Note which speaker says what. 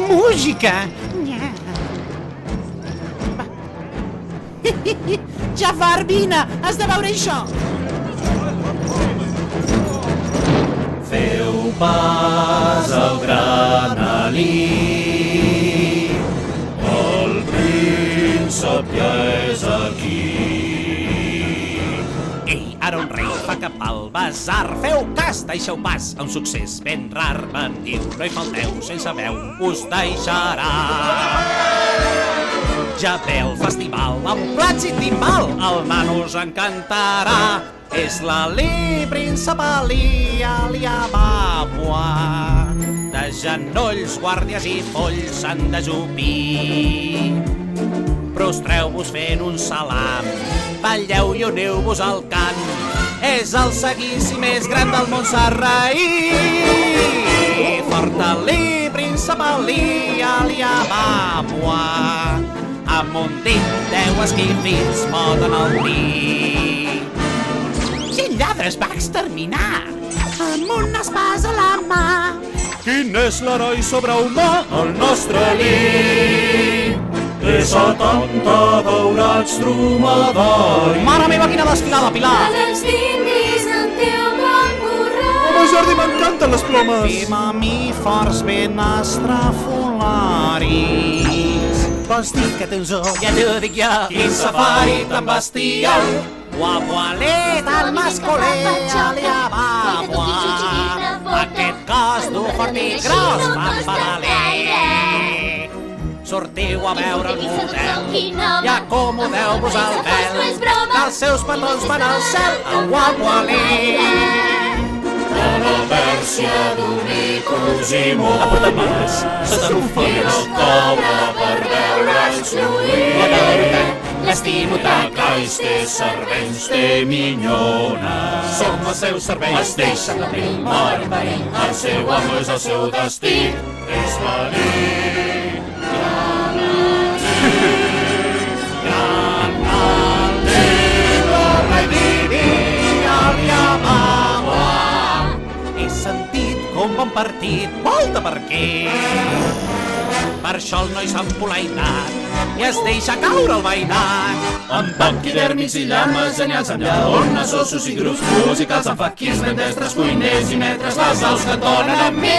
Speaker 1: Música! Jafar, vine! Has de veure això!
Speaker 2: Feu pas al gran Ali, el príncep ja és aquí.
Speaker 3: Ei, ara un rei fa cap al basar. Feu cas, deixeu pas a un succés ben rar. Vendiu, no hi falteu, sense veu us deixarà. Ja ve el festival amb plats i timbal, el nano us encantarà. És l'Ali, príncep Ali, Alibaba. De genolls, guàrdies i folls s'han d'ajupir. Prostreu-vos fent un salam, balleu i uniu-vos al cant. És el seguici més gran del món sarraí. Fort Ali, príncep Ali, Alibaba. Amb un dit, 10 esquifits poden al dir. 100 lladres va exterminar amb una espasa a la mà.
Speaker 2: Quin és l'heroi sobrehumà? El nostre Ali. Té 70 daurats dromedaris.
Speaker 3: Mare meva, quina desfilada, Pilar!
Speaker 4: Els indis en teu blanc corral.
Speaker 2: Home, Jordi, m'encanten les plomes.
Speaker 3: I mamífers ben estrafolaris. Vols dir que tens un? Ja t'ho dic jo. Quin safari tan bestial. Guapualet, el mascoler, Alibaba. Aquest cos dur fort i gros, fanfaraler. Sortiu a veure el model i acomodeu-vos al vel, que els seus petons van al cel, el Guapualet.
Speaker 2: De la Pèrsia d'unicos i molts,
Speaker 3: Sota
Speaker 2: i no cobra per veure'ls lluir.
Speaker 3: L'estimo tant.
Speaker 2: Cais té servents, té minyones.
Speaker 3: Som els seus serveis.
Speaker 2: Es deixen la pell mar, el seu amo és el seu destí. És l'Ali.
Speaker 3: He sentit com bon partit, volta per aquí. Per això el noi s'ha empolainat i es deixa caure el veïnat.
Speaker 2: Amb paquidèrmics i llames genials, amb lleones, ossos i grups musicals, amb faquirs, mendestres, cuiners i metres, les aus que et donen amb mi.